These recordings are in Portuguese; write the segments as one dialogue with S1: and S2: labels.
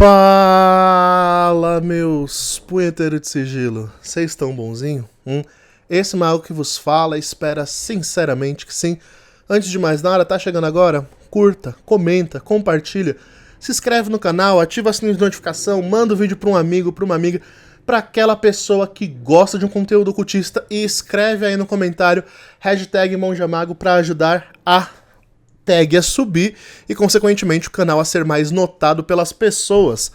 S1: Fala, meus punheteiros de sigilo, vocês estão bonzinho? Esse mago que vos fala espera sinceramente que sim. Antes de mais nada, tá chegando agora? Curta, comenta, compartilha, se inscreve no canal, ativa o sininho de notificação, manda o vídeo pra um amigo, pra uma amiga, pra aquela pessoa que gosta de um conteúdo ocultista e escreve aí no comentário hashtag Monjamago pra ajudar a tag a subir e, consequentemente, o canal a ser mais notado pelas pessoas.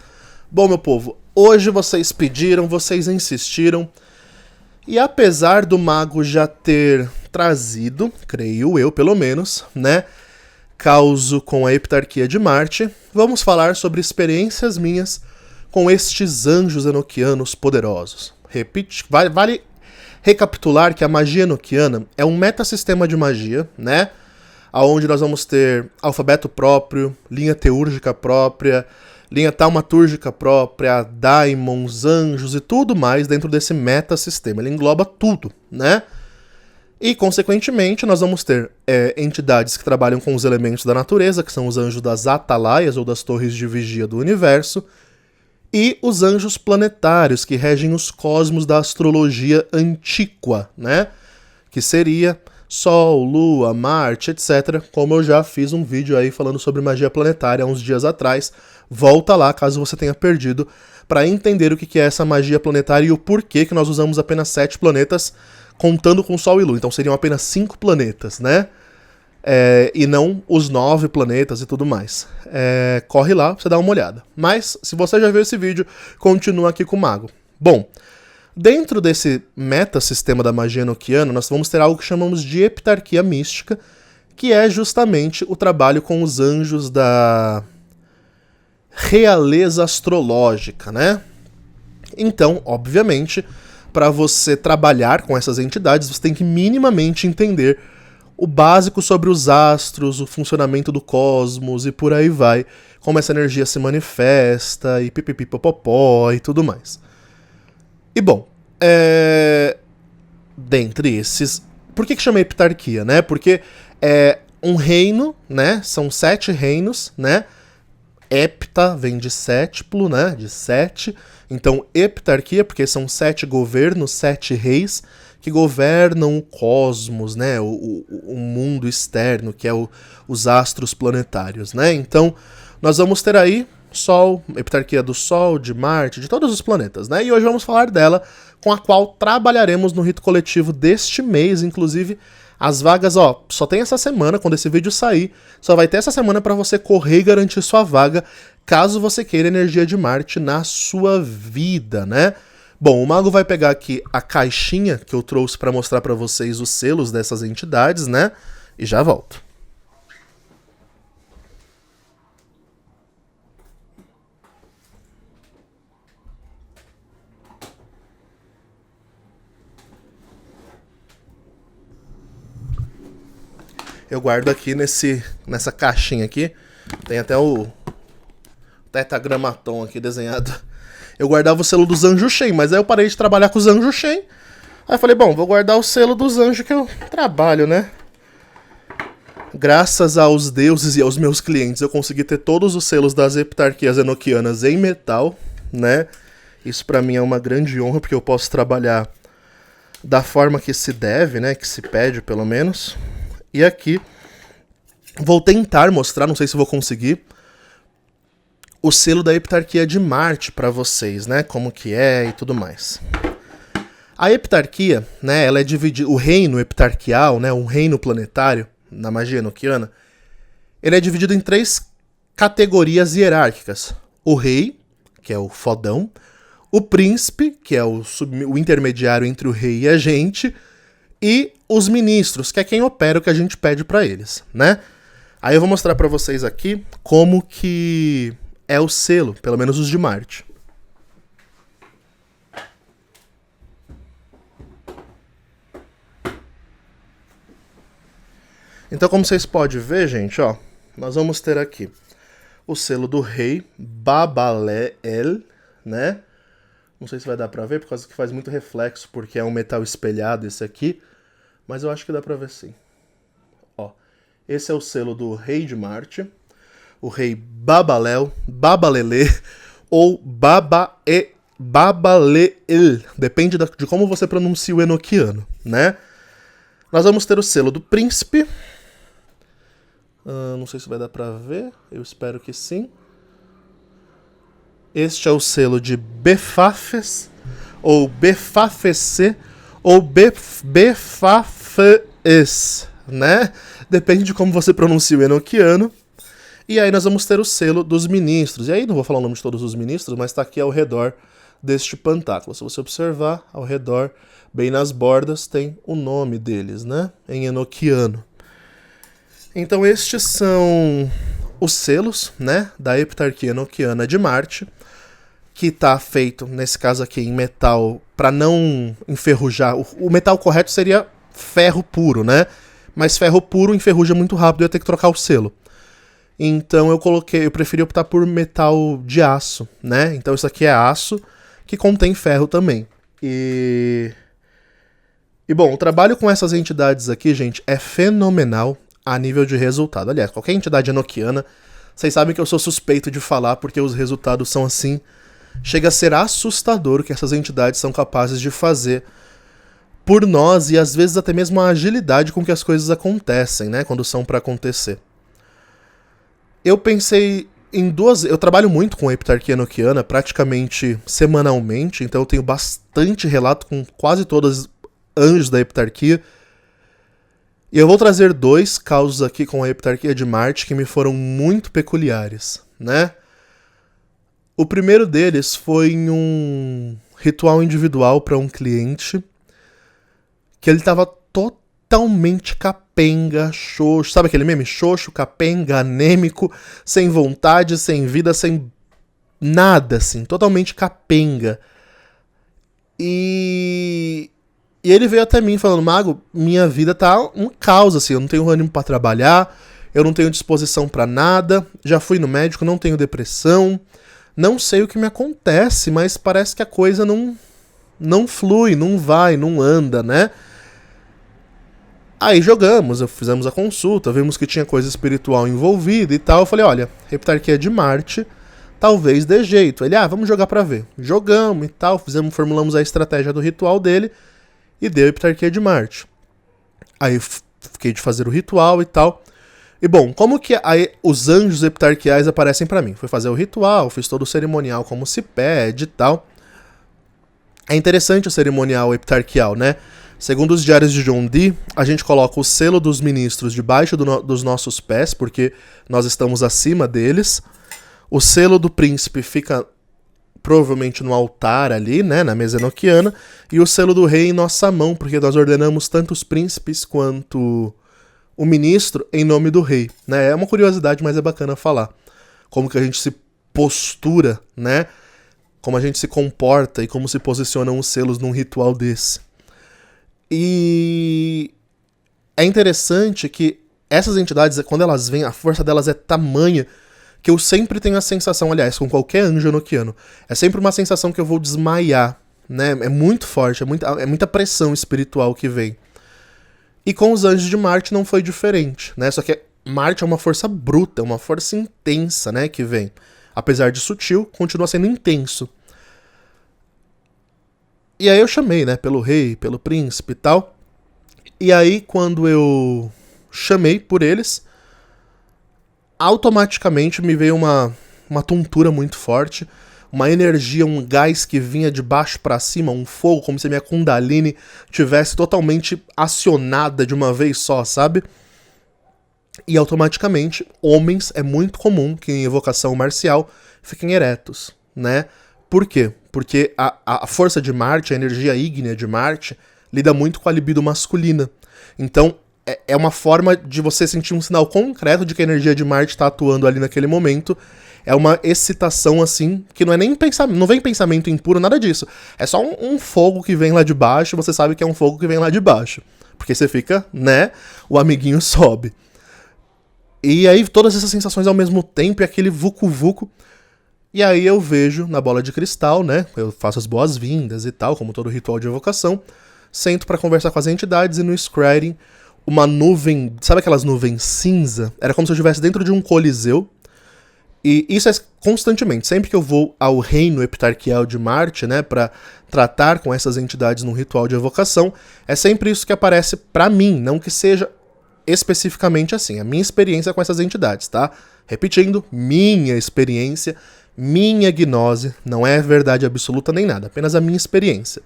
S1: Bom, meu povo, hoje vocês pediram, vocês insistiram, e apesar do mago já ter trazido, creio eu pelo menos, né, causo com a Heptarquia de Marte, vamos falar sobre experiências minhas com estes anjos enoquianos poderosos. Vale recapitular que a magia enoquiana é um metasistema de magia, né, onde nós vamos ter alfabeto próprio, linha teúrgica própria, linha taumatúrgica própria, daimons, anjos e tudo mais dentro desse metasistema. Ele engloba tudo, né? E, consequentemente, nós vamos ter entidades que trabalham com os elementos da natureza, que são os anjos das atalaias ou das torres de vigia do universo, e os anjos planetários, que regem os cosmos da astrologia antiqua, né? Que seria Sol, Lua, Marte, etc. Como eu já fiz um vídeo aí falando sobre magia planetária há uns dias atrás. Volta lá, caso você tenha perdido, para entender o que é essa magia planetária e o porquê que nós usamos apenas 7 planetas, contando com Sol e Lua. Então seriam apenas 5 planetas, né? E não os 9 planetas e tudo mais. Corre lá pra você dar uma olhada. Mas, se você já viu esse vídeo, continua aqui com o mago. Bom, dentro desse metasistema da magia enoquiana, nós vamos ter algo que chamamos de heptarquia mística, que é justamente o trabalho com os anjos da realeza astrológica, né? Então, obviamente, para você trabalhar com essas entidades, você tem que minimamente entender o básico sobre os astros, o funcionamento do cosmos e por aí vai, como essa energia se manifesta e pipipipopopó e tudo mais. E bom, dentre esses... Por que chama heptarquia, né? Porque é um reino, né? São 7 reinos, né? Hepta vem de sétiplo, né? De 7. Então, heptarquia, porque são 7 governos, 7 reis, que governam o cosmos, né? O mundo externo, que é os astros planetários, né? Então, nós vamos ter aí Sol, heptarquia do Sol, de Marte, de todos os planetas, né? E hoje vamos falar dela, com a qual trabalharemos no rito coletivo deste mês, inclusive as vagas, ó, só tem essa semana, quando esse vídeo sair, só vai ter essa semana para você correr e garantir sua vaga, caso você queira energia de Marte na sua vida, né? Bom, o mago vai pegar aqui a caixinha que eu trouxe para mostrar para vocês os selos dessas entidades, né? E já volto. Eu guardo aqui nessa caixinha aqui. Tem até o tetragramaton aqui desenhado. Eu guardava o selo dos anjos Shen, mas aí eu parei de trabalhar com os anjos Shen. Aí eu falei, bom, vou guardar o selo dos anjos que eu trabalho, né? Graças aos deuses e aos meus clientes, eu consegui ter todos os selos das heptarquias enoquianas em metal, né? Isso pra mim é uma grande honra, porque eu posso trabalhar da forma que se deve, né? Que se pede, pelo menos. E aqui, vou tentar mostrar, não sei se vou conseguir, o selo da heptarquia de Marte para vocês, né? Como que é e tudo mais. A heptarquia, né? Ela é dividida, o reino heptarquial, né? Um reino planetário, na magia enoquiana, ele é dividido em 3 categorias hierárquicas. O rei, que é o fodão, o príncipe, que é o intermediário entre o rei e a gente, e os ministros, que é quem opera o que a gente pede pra eles, né? Aí eu vou mostrar pra vocês aqui como que é o selo, pelo menos os de Marte. Então, como vocês podem ver, gente, ó, nós vamos ter aqui o selo do rei Babaleel, né? Não sei se vai dar pra ver, por causa que faz muito reflexo, porque é um metal espelhado esse aqui. Mas eu acho que dá pra ver sim. Ó, esse é o selo do rei de Marte. O rei Babalel, Babalele, ou Babaleel, depende de como você pronuncia o enoquiano, né? Nós vamos ter o selo do príncipe. Não sei se vai dar pra ver, eu espero que sim. Este é o selo de Befafes, ou Befafese, ou Befafes, né? Depende de como você pronuncia o enoquiano. E aí nós vamos ter o selo dos ministros. E aí não vou falar o nome de todos os ministros, mas está aqui ao redor deste pentáculo. Se você observar, ao redor, bem nas bordas, tem o nome deles, né? Em enoquiano. Então estes são os selos, né? Da Heptarquia Enoquiana de Marte, que está feito, nesse caso aqui, em metal, para não enferrujar. O metal correto seria ferro puro, né? Mas ferro puro enferruja muito rápido e eu ia ter que trocar o selo. Então eu preferi optar por metal de aço, né? Então isso aqui é aço, que contém ferro também. E bom, o trabalho com essas entidades aqui, gente, é fenomenal a nível de resultado. Aliás, qualquer entidade enoquiana, vocês sabem que eu sou suspeito de falar, porque os resultados são assim. Chega a ser assustador o que essas entidades são capazes de fazer por nós e às vezes até mesmo a agilidade com que as coisas acontecem, né? Quando são para acontecer. Eu pensei em duas... Eu trabalho muito com a Heptarquia Enoquiana, praticamente semanalmente, então eu tenho bastante relato com quase todos os anjos da Heptarquia. E eu vou trazer 2 casos aqui com a Heptarquia de Marte que me foram muito peculiares, né? O primeiro deles foi em um ritual individual para um cliente que ele estava totalmente capenga, xoxo. Sabe aquele meme? Xoxo, capenga, anêmico, sem vontade, sem vida, sem nada, assim. Totalmente capenga. E ele veio até mim falando, Mago, minha vida tá um caos, assim. Eu não tenho ânimo pra trabalhar, eu não tenho disposição pra nada, já fui no médico, não tenho depressão, não sei o que me acontece, mas parece que a coisa não flui, não vai, não anda, né? Aí fizemos a consulta, vimos que tinha coisa espiritual envolvida e tal. Eu falei, olha, Heptarquia de Marte, talvez dê jeito. Ele, vamos jogar pra ver. Jogamos e tal, formulamos a estratégia do ritual dele e deu Heptarquia de Marte. Aí fiquei de fazer o ritual e tal. E bom, como que aí os anjos heptarquiais aparecem pra mim? Fui fazer o ritual, fiz todo o cerimonial como se pede e tal. É interessante o cerimonial heptarquial, né? Segundo os diários de John Dee, a gente coloca o selo dos ministros debaixo dos nossos pés, porque nós estamos acima deles. O selo do príncipe fica provavelmente no altar ali, né, na mesa enoquiana. E o selo do rei em nossa mão, porque nós ordenamos tanto os príncipes quanto o ministro em nome do rei, né? É uma curiosidade, mas é bacana falar. Como que a gente se postura, né? Como a gente se comporta e como se posicionam os selos num ritual desse. E é interessante que essas entidades, quando elas vêm, a força delas é tamanha que eu sempre tenho a sensação, aliás, com qualquer anjo enoquiano, é sempre uma sensação que eu vou desmaiar, né? É muito forte, é muita pressão espiritual que vem. E com os anjos de Marte não foi diferente, né? Só que Marte é uma força bruta, uma força intensa, né, que vem. Apesar de sutil, continua sendo intenso. E aí eu chamei, né, pelo rei, pelo príncipe e tal. E aí, quando eu chamei por eles, automaticamente me veio uma tontura muito forte, uma energia, um gás que vinha de baixo pra cima, um fogo, como se a minha Kundalini tivesse totalmente acionada de uma vez só, sabe? E automaticamente, homens, é muito comum que em evocação marcial fiquem eretos, né? Por quê? Porque a força de Marte, a energia ígnea de Marte, lida muito com a libido masculina. Então, é uma forma de você sentir um sinal concreto de que a energia de Marte está atuando ali naquele momento. É uma excitação, assim, que não é nem pensamento, não vem pensamento impuro, nada disso. É só um fogo que vem lá de baixo, você sabe que é um fogo que vem lá de baixo. Porque você fica, né, o amiguinho sobe. E aí todas essas sensações ao mesmo tempo, e aquele vucu-vucu. E aí eu vejo na bola de cristal, né, eu faço as boas-vindas e tal, como todo ritual de evocação, sento pra conversar com as entidades e no scrying, uma nuvem, sabe aquelas nuvens cinza? Era como se eu estivesse dentro de um coliseu, E isso é constantemente, sempre que eu vou ao reino epitarquial de Marte, né, para tratar com essas entidades num ritual de evocação, é sempre isso que aparece pra mim, não que seja especificamente assim, a minha experiência com essas entidades, tá? Repetindo, minha experiência, minha gnose, não é verdade absoluta nem nada, apenas a minha experiência.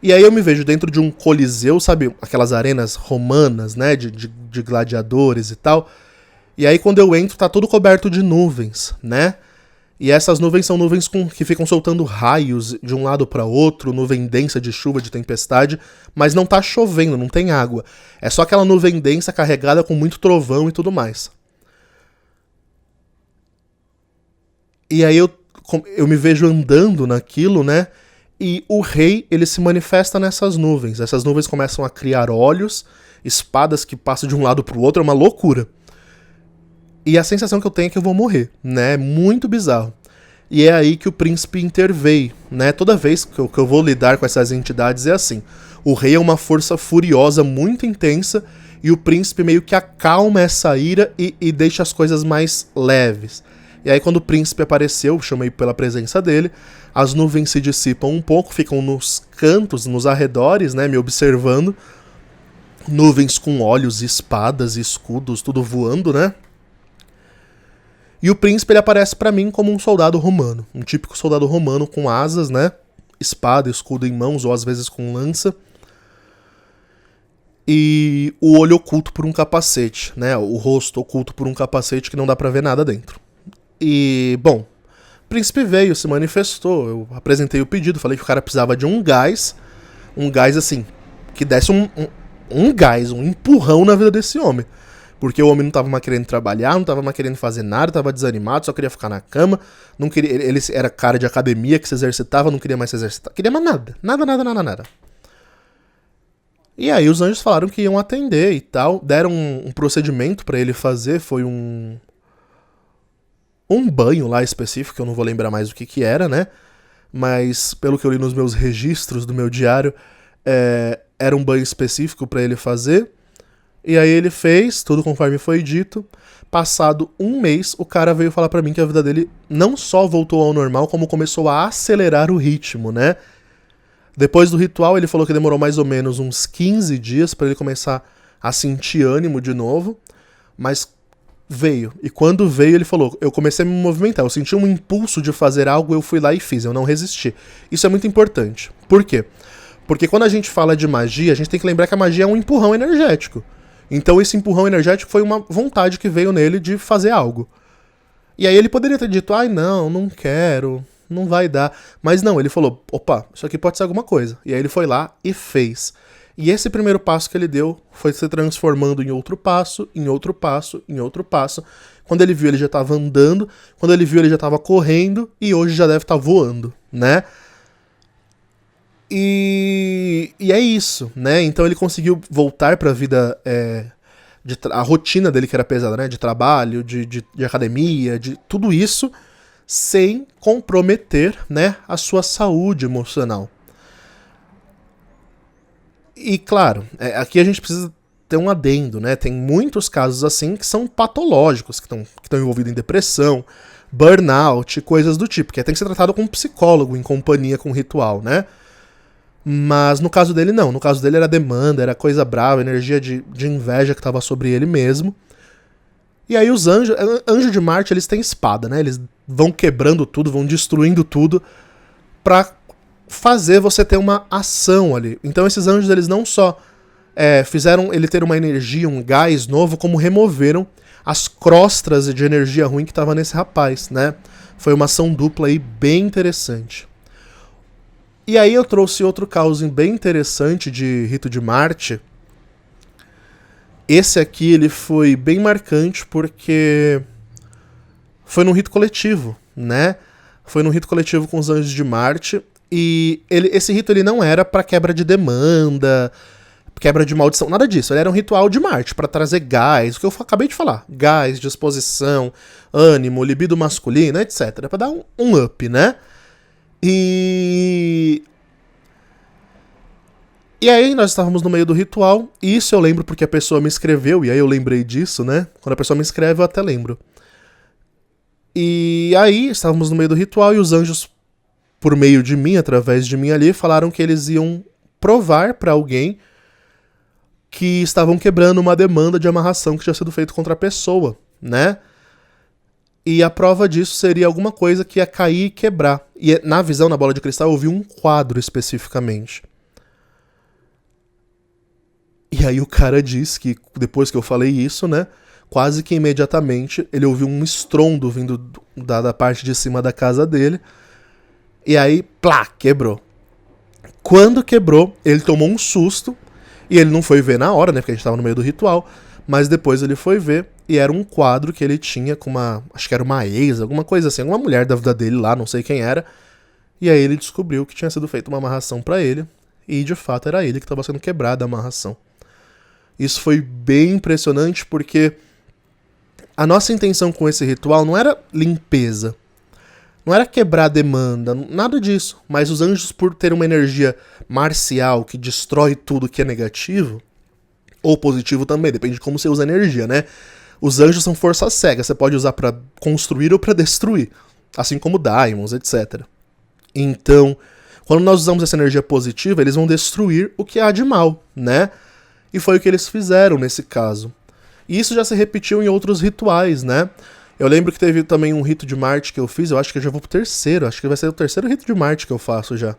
S1: E aí eu me vejo dentro de um coliseu, sabe, aquelas arenas romanas, né, de gladiadores e tal. E aí quando eu entro tá tudo coberto de nuvens, né? E essas nuvens são nuvens que ficam soltando raios de um lado para outro, nuvem densa de chuva, de tempestade, mas não tá chovendo, não tem água. É só aquela nuvem densa carregada com muito trovão e tudo mais. E aí eu me vejo andando naquilo, né? E o rei, ele se manifesta nessas nuvens. Essas nuvens começam a criar olhos, espadas que passam de um lado pro outro, é uma loucura. E a sensação que eu tenho é que eu vou morrer, né? É muito bizarro. E é aí que o príncipe interveio, né? Toda vez que eu vou lidar com essas entidades é assim. O rei é uma força furiosa muito intensa e o príncipe meio que acalma essa ira e deixa as coisas mais leves. E aí quando o príncipe apareceu, chamei pela presença dele, as nuvens se dissipam um pouco, ficam nos cantos, nos arredores, né? Me observando. Nuvens com olhos, espadas, escudos, tudo voando, né? E o príncipe ele aparece pra mim como um soldado romano, um típico soldado romano com asas, né? Espada, escudo em mãos ou às vezes com lança. E o olho oculto por um capacete, né? O rosto oculto por um capacete que não dá pra ver nada dentro. E, bom, o príncipe veio, se manifestou, eu apresentei o pedido, falei que o cara precisava de um gás assim, que desse um gás, um empurrão na vida desse homem. Porque o homem não tava mais querendo trabalhar, não tava mais querendo fazer nada, tava desanimado, só queria ficar na cama. Não queria, ele era cara de academia que se exercitava, não queria mais se exercitar. Queria mais nada. Nada. E aí os anjos falaram que iam atender e tal. Deram um procedimento pra ele fazer, foi um banho lá específico, que eu não vou lembrar mais o que era, né? Mas pelo que eu li nos meus registros do meu diário, era um banho específico pra ele fazer. E aí ele fez, tudo conforme foi dito. Passado um mês, o cara veio falar pra mim que a vida dele não só voltou ao normal, como começou a acelerar o ritmo, né? Depois do ritual, ele falou que demorou mais ou menos uns 15 dias pra ele começar a sentir ânimo de novo. Mas veio. E quando veio, ele falou, eu comecei a me movimentar, eu senti um impulso de fazer algo, eu fui lá e fiz, eu não resisti. Isso é muito importante. Por quê? Porque quando a gente fala de magia, a gente tem que lembrar que a magia é um empurrão energético. Então esse empurrão energético foi uma vontade que veio nele de fazer algo. E aí ele poderia ter dito, ai não quero, não vai dar. Mas não, ele falou, opa, isso aqui pode ser alguma coisa. E aí ele foi lá e fez. E esse primeiro passo que ele deu foi se transformando em outro passo, em outro passo, em outro passo. Quando ele viu, ele já estava andando. Quando ele viu, ele já estava correndo. E hoje já deve estar voando, né? E é isso, né? Então ele conseguiu voltar para a vida, a rotina dele que era pesada, né? De trabalho, de academia, de tudo isso, sem comprometer, né, a sua saúde emocional. E claro, aqui a gente precisa ter um adendo, né? Tem muitos casos assim que são patológicos, que estão envolvidos em depressão, burnout, coisas do tipo, que tem que ser tratado com um psicólogo em companhia com ritual, né? Mas no caso dele não, no caso dele era demanda, era coisa brava, energia de inveja que estava sobre ele mesmo. E aí os anjos de Marte, eles têm espada, né? Eles vão quebrando tudo, vão destruindo tudo pra fazer você ter uma ação ali. Então esses anjos, eles não só fizeram ele ter uma energia, um gás novo, como removeram as crostras de energia ruim que tava nesse rapaz, né? Foi uma ação dupla aí bem interessante. E aí eu trouxe outro caso bem interessante de rito de Marte. Esse aqui ele foi bem marcante porque foi num rito coletivo, né? Foi num rito coletivo com os anjos de Marte. E esse rito ele não era para quebra de demanda, quebra de maldição, nada disso. Ele era um ritual de Marte para trazer gás, o que eu acabei de falar. Gás, disposição, ânimo, libido masculino, etc. Para dar um up, né? E aí nós estávamos no meio do ritual, e isso eu lembro porque a pessoa me escreveu, e aí eu lembrei disso, né? Quando a pessoa me escreve eu até lembro. E aí, estávamos no meio do ritual e os anjos, por meio de mim, através de mim ali, falaram que eles iam provar pra alguém que estavam quebrando uma demanda de amarração que tinha sido feita contra a pessoa, né? E a prova disso seria alguma coisa que ia cair e quebrar. E na visão, na bola de cristal, eu vi um quadro especificamente. E aí o cara diz que, depois que eu falei isso, né, quase que imediatamente ele ouviu um estrondo vindo da parte de cima da casa dele. E aí, plá, quebrou. Quando quebrou, ele tomou um susto. E ele não foi ver na hora, né, porque a gente tava no meio do ritual. Mas depois ele foi ver e era um quadro que ele tinha com uma, acho que era uma ex, alguma coisa assim, alguma mulher da vida dele lá, não sei quem era. E aí ele descobriu que tinha sido feita uma amarração pra ele. E de fato era ele que estava sendo quebrada a amarração. Isso foi bem impressionante porque a nossa intenção com esse ritual não era limpeza, não era quebrar a demanda, nada disso. Mas os anjos, por ter uma energia marcial que destrói tudo que é negativo, ou positivo também, depende de como você usa a energia, né? Os anjos são força cega, você pode usar pra construir ou pra destruir, assim como daimons, etc. Então, quando nós usamos essa energia positiva, eles vão destruir o que há de mal, né? E foi o que eles fizeram nesse caso. E isso já se repetiu em outros rituais, né? Eu lembro que teve também um rito de Marte que eu fiz, eu acho que eu já vou pro terceiro, acho que vai ser o terceiro rito de Marte que eu faço já.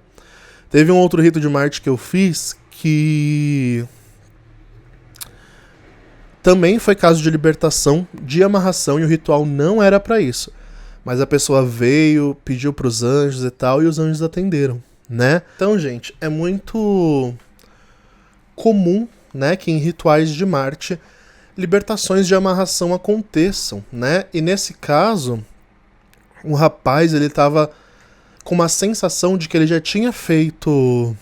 S1: Teve um outro rito de Marte que eu fiz que também foi caso de libertação, de amarração, e o ritual não era pra isso. Mas a pessoa veio, pediu pros anjos e tal, e os anjos atenderam, né? Então, gente, é muito comum, né, que em rituais de Marte libertações de amarração aconteçam, né? E nesse caso, o rapaz, ele tava com uma sensação de que ele já tinha feito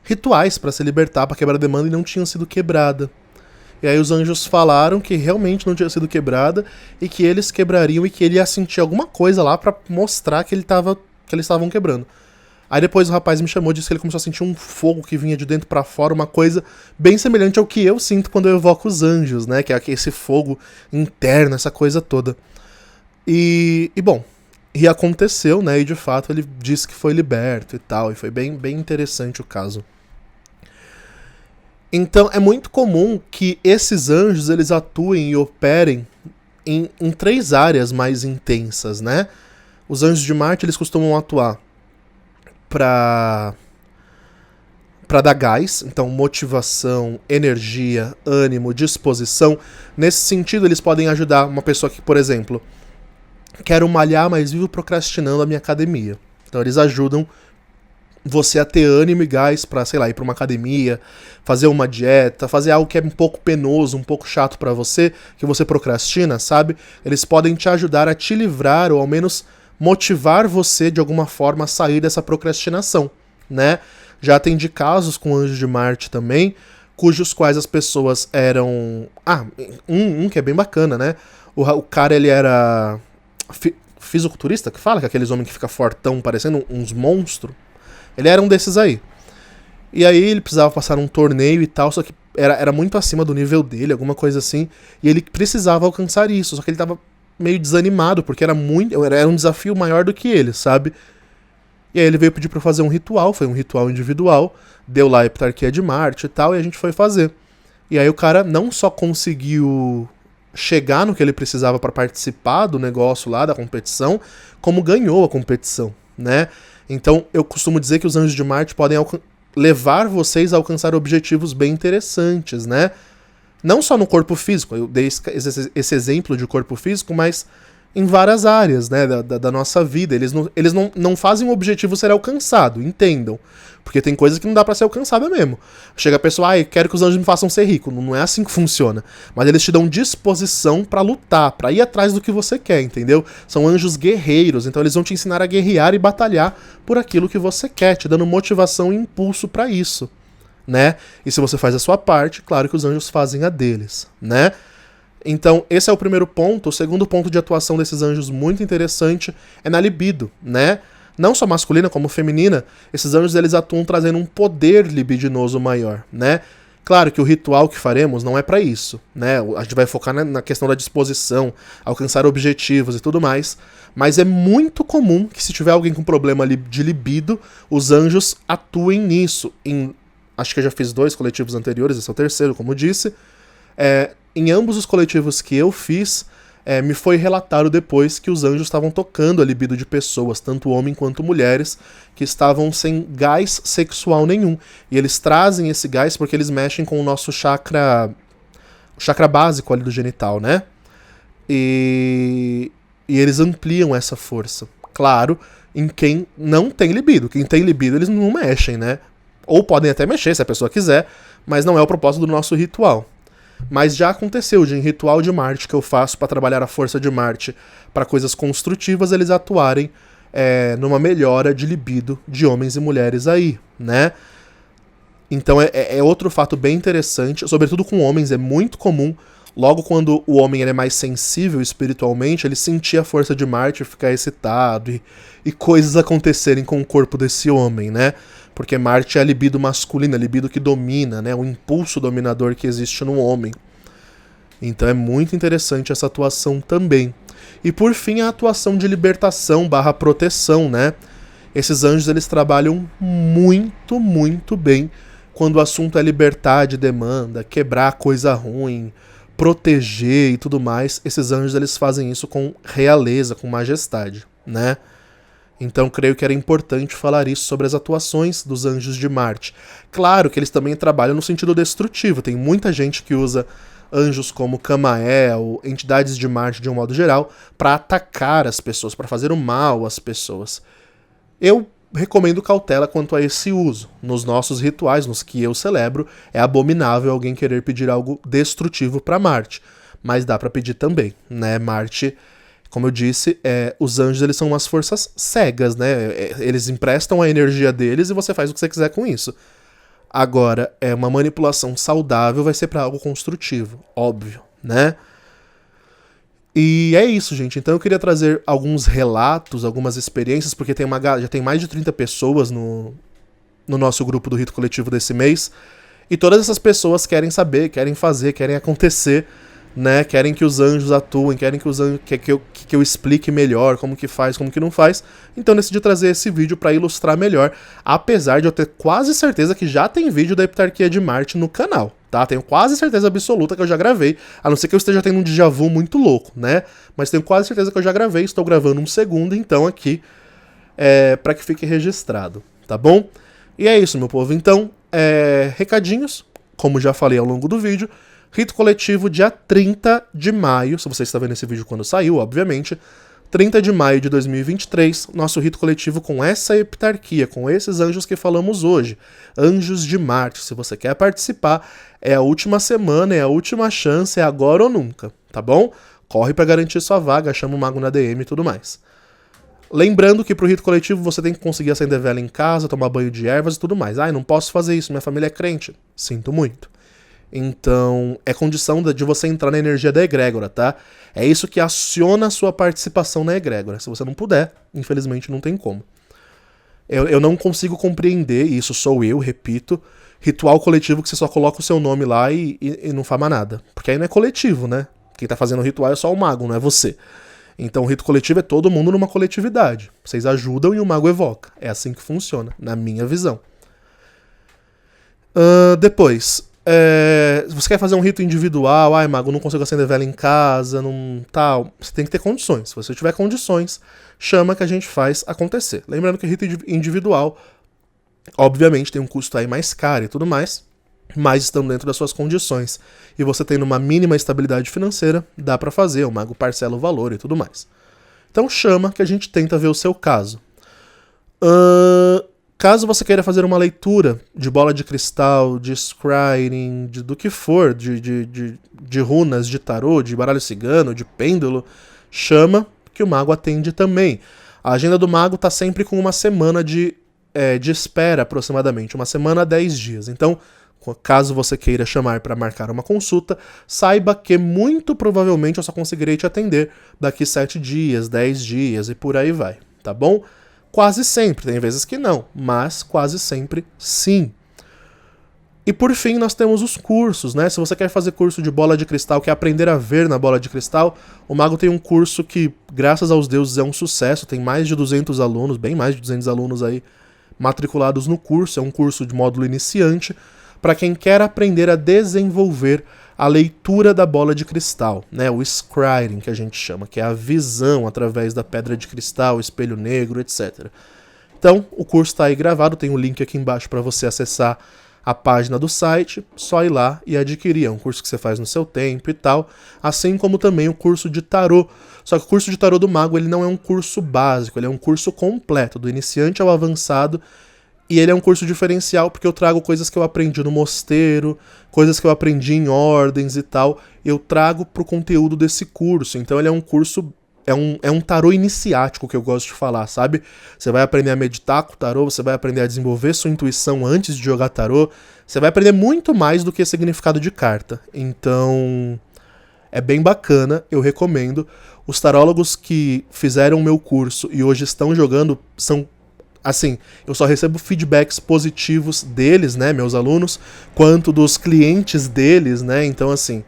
S1: rituais pra se libertar, pra quebrar a demanda, e não tinham sido quebrada. E aí os anjos falaram que realmente não tinha sido quebrada e que eles quebrariam e que ele ia sentir alguma coisa lá pra mostrar que eles estavam quebrando. Aí depois o rapaz me chamou e disse que ele começou a sentir um fogo que vinha de dentro pra fora, uma coisa bem semelhante ao que eu sinto quando eu evoco os anjos, né? Que é esse fogo interno, essa coisa toda. E bom, e aconteceu, né? E de fato ele disse que foi liberto e tal, e foi bem, bem interessante o caso. Então é muito comum que esses anjos eles atuem e operem em 3 áreas mais intensas, né? Os anjos de Marte eles costumam atuar para dar gás, então motivação, energia, ânimo, disposição. Nesse sentido, eles podem ajudar uma pessoa que, por exemplo, quero malhar, mas vivo procrastinando a minha academia. Então eles ajudam você a ter ânimo e gás pra, sei lá, ir pra uma academia, fazer uma dieta, fazer algo que é um pouco penoso, um pouco chato pra você, que você procrastina, sabe? Eles podem te ajudar a te livrar, ou ao menos motivar você de alguma forma a sair dessa procrastinação, né? Já atendi casos com Anjos de Marte também, cujos quais as pessoas eram... um que é bem bacana, né? O cara, ele era fisiculturista, que fala, que é aqueles homens que fica fortão, parecendo uns monstros. Ele era um desses aí. E aí ele precisava passar um torneio e tal, só que era muito acima do nível dele, alguma coisa assim, e ele precisava alcançar isso, só que ele tava meio desanimado, porque era um desafio maior do que ele, sabe? E aí ele veio pedir pra eu fazer um ritual, foi um ritual individual, deu lá a Heptarquia de Marte e tal, e a gente foi fazer. E aí o cara não só conseguiu chegar no que ele precisava pra participar do negócio lá, da competição, como ganhou a competição, né? Então eu costumo dizer que os Anjos de Marte podem levar vocês a alcançar objetivos bem interessantes, né? Não só no corpo físico, eu dei esse exemplo de corpo físico, mas em várias áreas, né, da nossa vida. Eles não fazem o objetivo ser alcançado, entendam. Porque tem coisas que não dá pra ser alcançada mesmo. Chega a pessoa, quero que os anjos me façam ser rico. Não é assim que funciona. Mas eles te dão disposição pra lutar, pra ir atrás do que você quer, entendeu? São anjos guerreiros, então eles vão te ensinar a guerrear e batalhar por aquilo que você quer, te dando motivação e impulso pra isso, né? E se você faz a sua parte, claro que os anjos fazem a deles, né? Então, esse é o primeiro ponto. O segundo ponto de atuação desses anjos muito interessante é na libido, né? Não só masculina como feminina, esses anjos eles atuam trazendo um poder libidinoso maior, né? Claro que o ritual que faremos não é pra isso, né? A gente vai focar na questão da disposição, alcançar objetivos e tudo mais, mas é muito comum que se tiver alguém com problema de libido, os anjos atuem nisso. Acho que eu já fiz 2 coletivos anteriores, esse é o terceiro, como eu disse. Em ambos os coletivos que eu fiz, me foi relatado depois que os anjos estavam tocando a libido de pessoas, tanto homem quanto mulheres, que estavam sem gás sexual nenhum. E eles trazem esse gás porque eles mexem com o nosso chakra básico ali do genital, né? E eles ampliam essa força. Claro, em quem não tem libido. Quem tem libido, eles não mexem, né? Ou podem até mexer, se a pessoa quiser, mas não é o propósito do nosso ritual. Mas já aconteceu em ritual de Marte que eu faço para trabalhar a força de Marte para coisas construtivas, eles atuarem numa melhora de libido de homens e mulheres aí, né? Então é outro fato bem interessante, sobretudo com homens, é muito comum, logo quando o homem ele é mais sensível espiritualmente, ele sentir a força de Marte, ficar excitado e coisas acontecerem com o corpo desse homem, né? Porque Marte é a libido masculina, a libido que domina, né? O impulso dominador que existe no homem. Então é muito interessante essa atuação também. E por fim, a atuação de libertação / proteção, né? Esses anjos, eles trabalham muito, muito bem quando o assunto é libertar de demanda, quebrar coisa ruim, proteger e tudo mais. Esses anjos, eles fazem isso com realeza, com majestade, né? Então creio que era importante falar isso sobre as atuações dos anjos de Marte. Claro que eles também trabalham no sentido destrutivo. Tem muita gente que usa anjos como Camael, entidades de Marte de um modo geral, para atacar as pessoas, para fazer o mal às pessoas. Eu recomendo cautela quanto a esse uso. Nos nossos rituais, nos que eu celebro, é abominável alguém querer pedir algo destrutivo para Marte. Mas dá para pedir também, né? Marte, como eu disse, os anjos, eles são umas forças cegas, né? Eles emprestam a energia deles e você faz o que você quiser com isso. Agora, uma manipulação saudável vai ser para algo construtivo, óbvio, né? E é isso, gente. Então eu queria trazer alguns relatos, algumas experiências, porque já tem mais de 30 pessoas no nosso grupo do Rito Coletivo desse mês, e todas essas pessoas querem saber, querem fazer, querem acontecer, né? Querem que os anjos atuem, querem que eu explique melhor como que faz, como que não faz. Então eu decidi trazer esse vídeo para ilustrar melhor, apesar de eu ter quase certeza que já tem vídeo da Heptarquia de Marte no canal, tá? Tenho quase certeza absoluta que eu já gravei, a não ser que eu esteja tendo um déjà vu muito louco, né? Mas tenho quase certeza que eu já gravei, estou gravando um segundo, então aqui para que fique registrado, tá bom? E é isso, meu povo. Então, recadinhos, como já falei ao longo do vídeo. Rito coletivo dia 30 de maio, se você está vendo esse vídeo quando saiu, obviamente, 30 de maio de 2023, nosso rito coletivo com essa heptarquia, com esses anjos que falamos hoje, anjos de Marte. Se você quer participar, é a última semana, é a última chance, é agora ou nunca, tá bom? Corre para garantir sua vaga, chama o mago na DM e tudo mais. Lembrando que pro rito coletivo você tem que conseguir acender vela em casa, tomar banho de ervas e tudo mais. Ai, não posso fazer isso, minha família é crente. Sinto muito. Então, é condição de você entrar na energia da egrégora, tá? É isso que aciona a sua participação na egrégora. Se você não puder, infelizmente não tem como. Eu não consigo compreender, e isso sou eu, repito, ritual coletivo que você só coloca o seu nome lá e não faz mais nada. Porque aí não é coletivo, né? Quem tá fazendo o ritual é só o mago, não é você. Então o rito coletivo é todo mundo numa coletividade. Vocês ajudam e o mago evoca. É assim que funciona, na minha visão. Depois... você quer fazer um rito individual, ai mago, não consigo acender vela em casa, não tal, você tem que ter condições. Se você tiver condições, chama que a gente faz acontecer. Lembrando que rito individual, obviamente, tem um custo aí mais caro e tudo mais, mas estando dentro das suas condições e você tendo uma mínima estabilidade financeira, dá pra fazer, o mago parcela o valor e tudo mais. Então chama que a gente tenta ver o seu caso. Caso você queira fazer uma leitura de bola de cristal, de scrying, do que for, de runas, de tarô, de baralho cigano, de pêndulo, chama que o mago atende também. A agenda do mago tá sempre com uma semana de espera, aproximadamente, uma semana a 10 dias. Então, caso você queira chamar para marcar uma consulta, saiba que muito provavelmente eu só conseguirei te atender daqui 7 dias, 10 dias e por aí vai, tá bom? Quase sempre, tem vezes que não, mas quase sempre sim. E por fim, nós temos os cursos, né? Se você quer fazer curso de bola de cristal, quer aprender a ver na bola de cristal, o Mago tem um curso que, graças aos deuses, é um sucesso. Tem mais de 200 alunos, bem mais de 200 alunos aí matriculados no curso. É um curso de módulo iniciante para quem quer aprender a desenvolver a leitura da bola de cristal, né? O scrying, que a gente chama, que é a visão através da pedra de cristal, espelho negro, etc. Então, o curso está aí gravado, tem o link aqui embaixo para você acessar a página do site, só ir lá e adquirir. É um curso que você faz no seu tempo e tal, assim como também o curso de tarô. Só que o curso de tarô do Mago, ele não é um curso básico, ele é um curso completo, do iniciante ao avançado, e ele é um curso diferencial porque eu trago coisas que eu aprendi no mosteiro, coisas que eu aprendi em ordens e tal, eu trago pro conteúdo desse curso. Então ele é um curso, é um tarô iniciático que eu gosto de falar, sabe? Você vai aprender a meditar com o tarô, você vai aprender a desenvolver sua intuição antes de jogar tarô, você vai aprender muito mais do que significado de carta. Então, é bem bacana, eu recomendo. Os tarólogos que fizeram o meu curso e hoje estão jogando são, assim, eu só recebo feedbacks positivos deles, né, meus alunos, quanto dos clientes deles, né, então assim,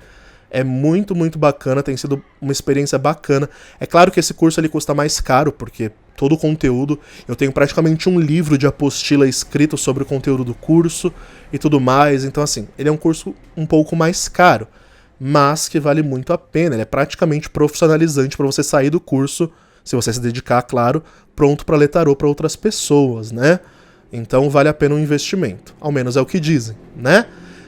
S1: é muito, muito bacana, tem sido uma experiência bacana. É claro que esse curso ele custa mais caro, porque todo o conteúdo, eu tenho praticamente um livro de apostila escrito sobre o conteúdo do curso e tudo mais, então assim, ele é um curso um pouco mais caro, mas que vale muito a pena, ele é praticamente profissionalizante para você sair do curso, se você se dedicar, claro, pronto para ler tarô para outras pessoas, né? Então vale a pena um investimento, ao menos é o que dizem, né?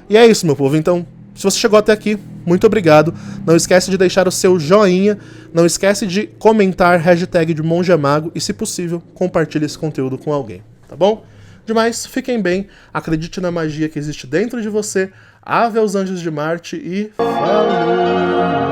S1: E é isso, meu povo, então se você chegou até aqui, muito obrigado. Não esquece de deixar o seu joinha. Não esquece de comentar hashtag de Monge Mago. E, se possível, compartilhe esse conteúdo com alguém. Tá bom? Demais, fiquem bem. Acredite na magia que existe dentro de você. Ave aos anjos de Marte e falou!